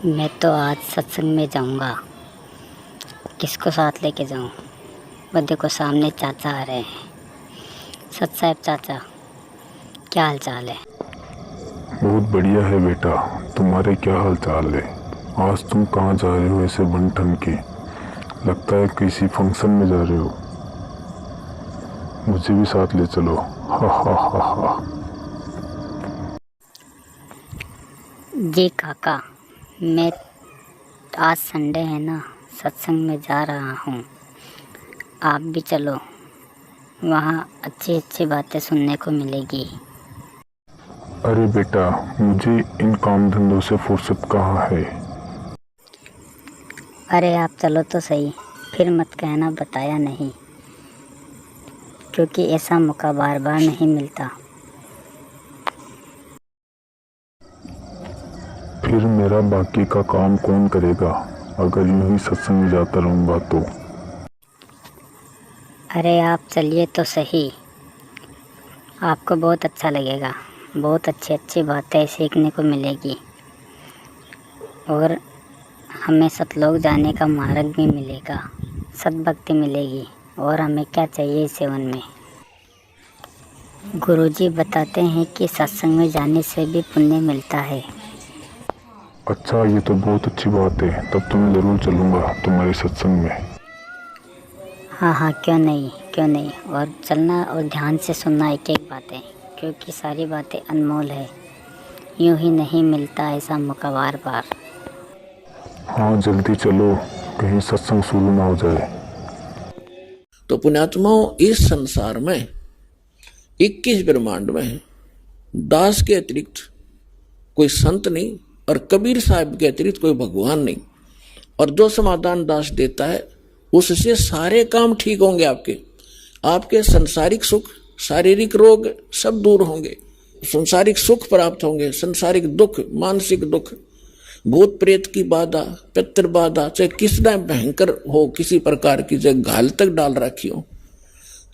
मैं तो आज सत्संग में जाऊंगा। किसको साथ लेके जाऊं? वो देखो सामने चाचा आ रहे हैं। सत साहब चाचा, क्या हाल चाल है? बहुत बढ़िया है बेटा। तुम्हारे क्या हाल चाल है? आज तुम कहाँ जा रहे हो ऐसे बन ठन के? लगता है किसी फंक्शन में जा रहे हो। मुझे भी साथ ले चलो। हा हा हा हा। जी काका, मैं आज संडे है ना, सत्संग में जा रहा हूँ। आप भी चलो, वहाँ अच्छी अच्छी बातें सुनने को मिलेगी। अरे बेटा, मुझे इन काम धंधों से फुर्सत कहाँ है। अरे आप चलो तो सही, फिर मत कहना बताया नहीं, क्योंकि ऐसा मौका बार बार नहीं मिलता। फिर मेरा बाकी का काम कौन करेगा अगर यूं ही सत्संग में जाता रहूँगा तो? अरे आप चलिए तो सही, आपको बहुत अच्छा लगेगा। बहुत अच्छी अच्छी बातें सीखने को मिलेगी और हमें सतलोक जाने का मार्ग भी मिलेगा, सद्भक्ति मिलेगी। और हमें क्या चाहिए इस जीवन में? गुरुजी बताते हैं कि सत्संग में जाने से भी पुण्य मिलता है। अच्छा, ये तो बहुत अच्छी बात है। तब तो मैं ज़रूर चलूँगा तुम्हारे सत्संग में। हाँ हाँ, क्यों नहीं क्यों नहीं। और चलना और ध्यान से सुनना एक एक बातें, क्योंकि सारी बातें अनमोल है। यूं ही नहीं मिलता ऐसा मौका बार बार। हाँ जल्दी चलो, कहीं सत्संग शुरू ना हो जाए। तो पुण्यात्माओं, इस संसार में 21 ब्रह्मांड में दास के अतिरिक्त कोई संत नहीं और कबीर साहब के अतिरिक्त कोई भगवान नहीं। और जो समाधान दास देता है उससे सारे काम ठीक होंगे। आपके सांसारिक सुख, शारीरिक रोग सब दूर होंगे, सांसारिक सुख प्राप्त होंगे, सांसारिक दुख, मानसिक दुख, भूत प्रेत की बाधा, पितृ बाधा, चाहे कितना भयंकर हो, किसी प्रकार की, चाहे घाल तक डाल रखी हो,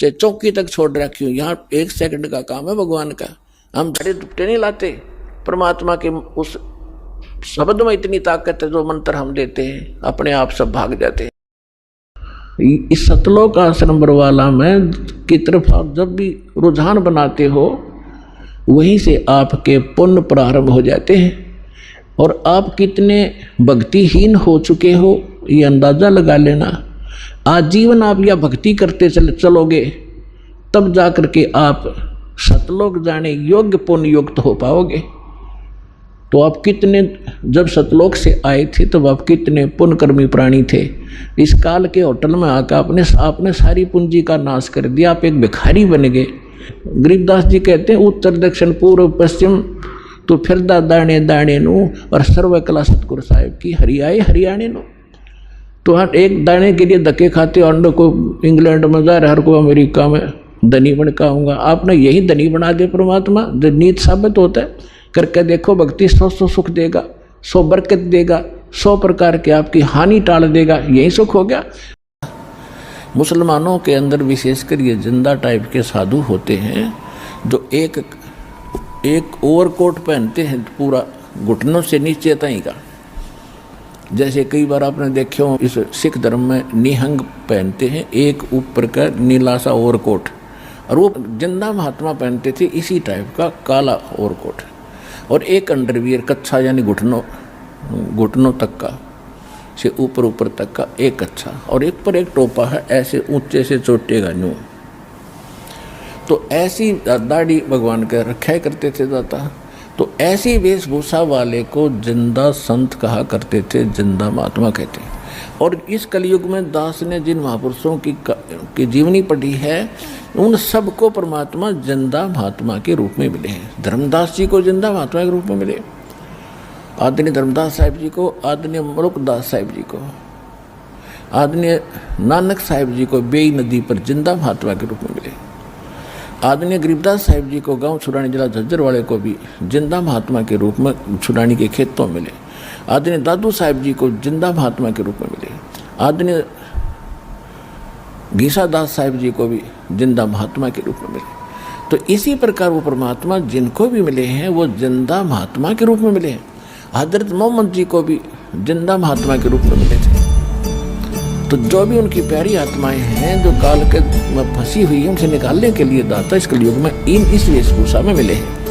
चाहे चौकी तक छोड़ रखी हो, यहाँ 1 सेकंड का काम है भगवान का। हम धड़े दुपटे नहीं लाते। परमात्मा के उस शब्द में इतनी ताकत है, जो मंत्र हम देते हैं अपने आप सब भाग जाते हैं। इस सतलोक आश्रम बरवाला में की तरफ आप जब भी रुझान बनाते हो, वहीं से आपके पुण्य प्रारंभ हो जाते हैं। और आप कितने भक्तिहीन हो चुके हो ये अंदाजा लगा लेना। आजीवन आप यह भक्ति करते चलोगे, तब जाकर के आप सतलोक जाने योग्य पुण्य युक्त हो पाओगे। तो आप कितने, जब सतलोक से आए थे तब आप कितने पुण्यकर्मी प्राणी थे। इस काल के होटल में आकर आपने सारी पूंजी का नाश कर दिया। आप एक भिखारी बन गए। गरीबदास जी कहते हैं, उत्तर दक्षिण पूर्व पश्चिम तो फिरदा दाने दाने नु, और सर्व कला सतगुरु साहिब की हरियाए हरियाणे नु। तो हर एक दाने के लिए धक्के खाते, और को इंग्लैंड में जा रहा, हर को अमेरिका में धनी बन का आऊँगा। आपने यही धनी बना दे परमात्मा, जो नीत साबित होता है। करके देखो, भक्ति 100 सुख देगा, 100 बरकत देगा, 100 प्रकार के आपकी हानि टाल देगा। यही सुख हो गया। मुसलमानों के अंदर विशेषकर ये जिंदा टाइप के साधु होते हैं, जो एक ओवरकोट पहनते हैं पूरा घुटनों से नीचे तक का। जैसे कई बार आपने देखे हो, इस सिख धर्म में निहंग पहनते हैं एक ऊपर का नीला सा ओवरकोट, और वो जिंदा महात्मा पहनते थे इसी टाइप का काला ओवरकोट, और एक अंडरवियर कच्छा, यानी घुटनों तक का, से ऊपर तक का एक कच्छा, और एक पर एक टोपा है ऐसे ऊंचे से चोटे का न्यू। तो ऐसी दाढ़ी भगवान का रखा करते थे दाता। तो ऐसी वेशभूषा वाले को जिंदा संत कहा करते थे, जिंदा महात्मा कहते हैं। और इस कलयुग में दास ने जिन महापुरुषों की जीवनी पढ़ी है, उन सबको परमात्मा जिंदा महात्मा के रूप में मिले हैं। धर्मदास जी को जिंदा महात्मा के रूप में मिले, आदरणीय धर्मदास साहिब जी को, आदरणीय मलुकदास साहिब जी को, आदरणीय नानक साहिब जी को बेई नदी पर जिंदा महात्मा के रूप में मिले। आदरणीय गरीबदास साहिब जी को गांव छुड़ानी जिला झज्जर वाले को भी जिंदा महात्मा के रूप में छुड़ानी के खेतों में मिले। आदरणीय दादू साहिब जी को जिंदा महात्मा के रूप में मिले। आदरणीय घीसा दास साहिब जी को भी जिंदा महात्मा के रूप में मिले। तो इसी प्रकार वो परमात्मा जिनको भी मिले हैं वो जिंदा महात्मा के रूप में मिले हैं। हजरत मोहम्मद जी को भी जिंदा महात्मा के रूप में मिले थे। तो जो भी उनकी प्यारी आत्माएं हैं जो काल के में फंसी हुई है, उनसे निकालने के लिए दाता इस कलयुग में इस वेशभूषा में मिले हैं।